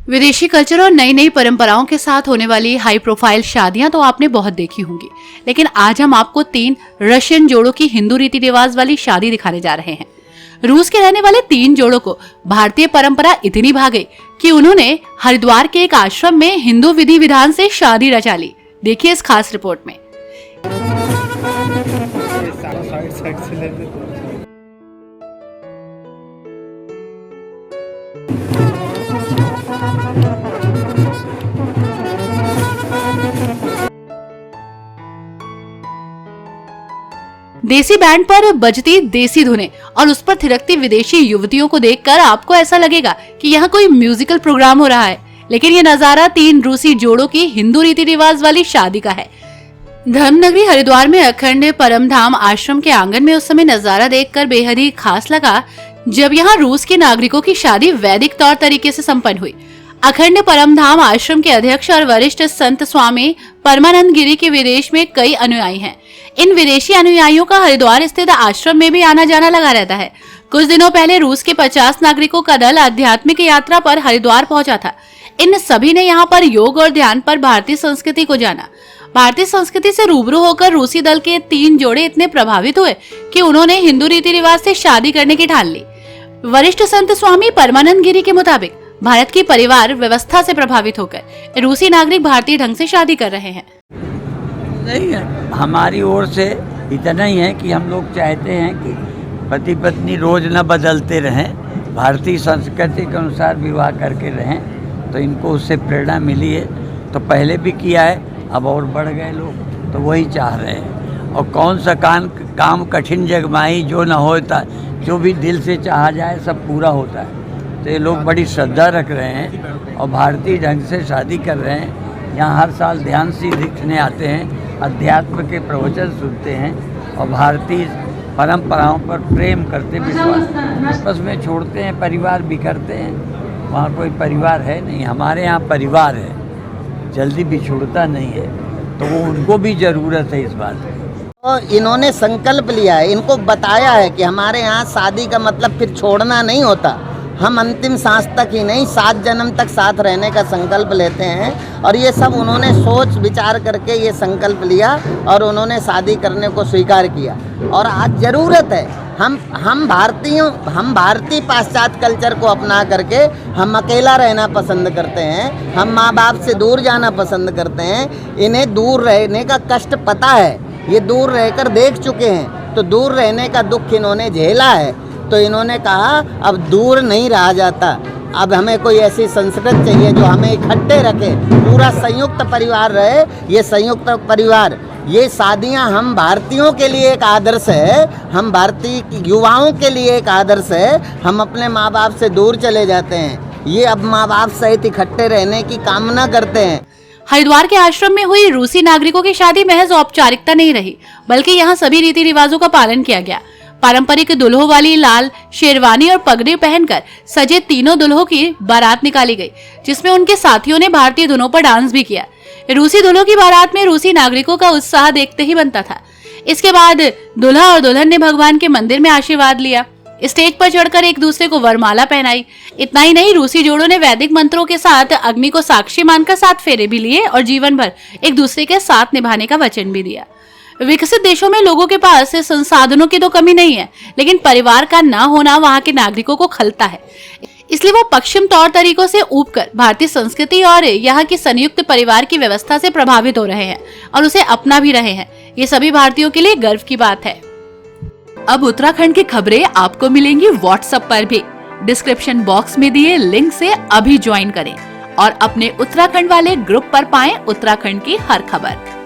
विदेशी कल्चर और नई नई परंपराओं के साथ होने वाली हाई प्रोफाइल शादियां तो आपने बहुत देखी होंगी, लेकिन आज हम आपको 3 रशियन जोड़ों की हिंदू रीति रिवाज वाली शादी दिखाने जा रहे हैं। रूस के रहने वाले 3 जोड़ों को भारतीय परंपरा इतनी भा गई कि उन्होंने हरिद्वार के एक आश्रम में हिंदू विधि विधान से शादी रचा ली। देखिए इस खास रिपोर्ट में। देसी बैंड पर बजती देसी धुनें और उस पर थिरकती विदेशी युवतियों को देखकर आपको ऐसा लगेगा कि यहाँ कोई म्यूजिकल प्रोग्राम हो रहा है, लेकिन ये नजारा 3 रूसी जोड़ों की हिंदू रीति रिवाज वाली शादी का है। धर्मनगरी हरिद्वार में अखंड परमधाम आश्रम के आंगन में उस समय नजारा देखकर बेहद ही खास लगा जब यहाँ रूस के नागरिकों की शादी वैदिक तौर तरीके से संपन्न हुई। अखंड परमधाम आश्रम के अध्यक्ष और वरिष्ठ संत स्वामी परमानंद गिरी के विदेश में कई अनुयायी हैं। इन विदेशी अनुयायियों का हरिद्वार स्थित आश्रम में भी आना जाना लगा रहता है। कुछ दिनों पहले रूस के 50 नागरिकों का दल आध्यात्मिक यात्रा पर हरिद्वार पहुंचा था। इन सभी ने यहाँ पर योग और ध्यान पर भारतीय संस्कृति को जाना। भारतीय संस्कृति से रूबरू होकर रूसी दल के 3 जोड़े इतने प्रभावित हुए कि उन्होंने हिंदू रीति रिवाज से शादी करने की ठान ली। वरिष्ठ संत स्वामी परमानंद गिरी के मुताबिक भारत की परिवार व्यवस्था से प्रभावित होकर रूसी नागरिक भारतीय ढंग से शादी कर रहे हैं। नहीं है, हमारी ओर से इतना ही है कि हम लोग चाहते हैं कि पति पत्नी रोज न बदलते रहें, भारतीय संस्कृति के अनुसार विवाह करके रहें। तो इनको उससे प्रेरणा मिली है, तो पहले भी किया है, अब और बढ़ गए लोग, तो वही चाह रहे हैं। और कौन सा काम कठिन जगमाही जो न होता, जो भी दिल से चाहा जाए सब पूरा होता है। तो ये लोग बड़ी श्रद्धा रख रहे हैं और भारतीय ढंग से शादी कर रहे हैं। यहाँ हर साल ध्यान सीखने आते हैं, अध्यात्म के प्रवचन सुनते हैं और भारतीय परंपराओं पर प्रेम करते, विश्वास आपस में छोड़ते हैं, परिवार भी करते हैं। वहाँ कोई परिवार है नहीं, हमारे यहाँ परिवार है, जल्दी बिछुड़ता नहीं है, तो वो उनको भी ज़रूरत है इस बात की। तो इन्होंने संकल्प लिया है, इनको बताया है कि हमारे यहाँ शादी का मतलब फिर छोड़ना नहीं होता। हम अंतिम सांस तक ही नहीं, 7 जन्म तक साथ रहने का संकल्प लेते हैं। और ये सब उन्होंने सोच विचार करके ये संकल्प लिया और उन्होंने शादी करने को स्वीकार किया। और आज ज़रूरत है, हम भारतीय पाश्चात्य कल्चर को अपना करके हम अकेला रहना पसंद करते हैं, हम माँ बाप से दूर जाना पसंद करते हैं। इन्हें दूर रहने का कष्ट पता है, ये दूर रहकर देख चुके हैं, तो दूर रहने का दुख इन्होंने झेला है। तो इन्होंने कहा अब दूर नहीं रहा जाता, अब हमें कोई ऐसी संस्कृति चाहिए जो हमें इकट्ठे रखे, पूरा संयुक्त परिवार रहे। ये संयुक्त परिवार, ये शादियां हम भारतीयों के लिए एक आदर्श है, हम भारतीय युवाओं के लिए एक आदर्श है। हम अपने माँ बाप से दूर चले जाते हैं, ये अब माँ बाप सहित इकट्ठे रहने की कामना करते हैं। हरिद्वार के आश्रम में हुई रूसी नागरिकों की शादी महज औपचारिकता नहीं रही, बल्कि यहाँ सभी रीति रिवाजों का पालन किया गया। पारंपरिक दुल्हों वाली लाल शेरवानी और पगड़ी पहनकर सजे तीनों दुल्हों की बारात निकाली गई, जिसमें उनके साथियों ने भारतीय धुनों पर डांस भी किया। रूसी दुल्हों की बारात में रूसी नागरिकों का उत्साह देखते ही बनता था। इसके बाद दुल्हा और दुल्हन ने भगवान के मंदिर में आशीर्वाद लिया, स्टेज पर चढ़कर एक दूसरे को वरमाला पहनाई। इतना ही नहीं, रूसी जोड़ों ने वैदिक मंत्रों के साथ अग्नि को साक्षी मानकर 7 फेरे भी लिए और जीवन भर एक दूसरे के साथ निभाने का वचन भी दिया। विकसित देशों में लोगों के पास संसाधनों की तो कमी नहीं है, लेकिन परिवार का ना होना वहाँ के नागरिकों को खलता है। इसलिए वो पश्चिम तौर तरीकों से ऊबकर भारतीय संस्कृति और यहाँ की संयुक्त परिवार की व्यवस्था से प्रभावित हो रहे हैं और उसे अपना भी रहे हैं। ये सभी भारतीयों के लिए गर्व की बात है। अब उत्तराखंड की खबरें आपको मिलेंगी व्हाट्सएप पर भी। डिस्क्रिप्शन बॉक्स में दिए लिंक से अभी ज्वाइन करें और अपने उत्तराखंड वाले ग्रुप पर पाएं उत्तराखंड की हर खबर।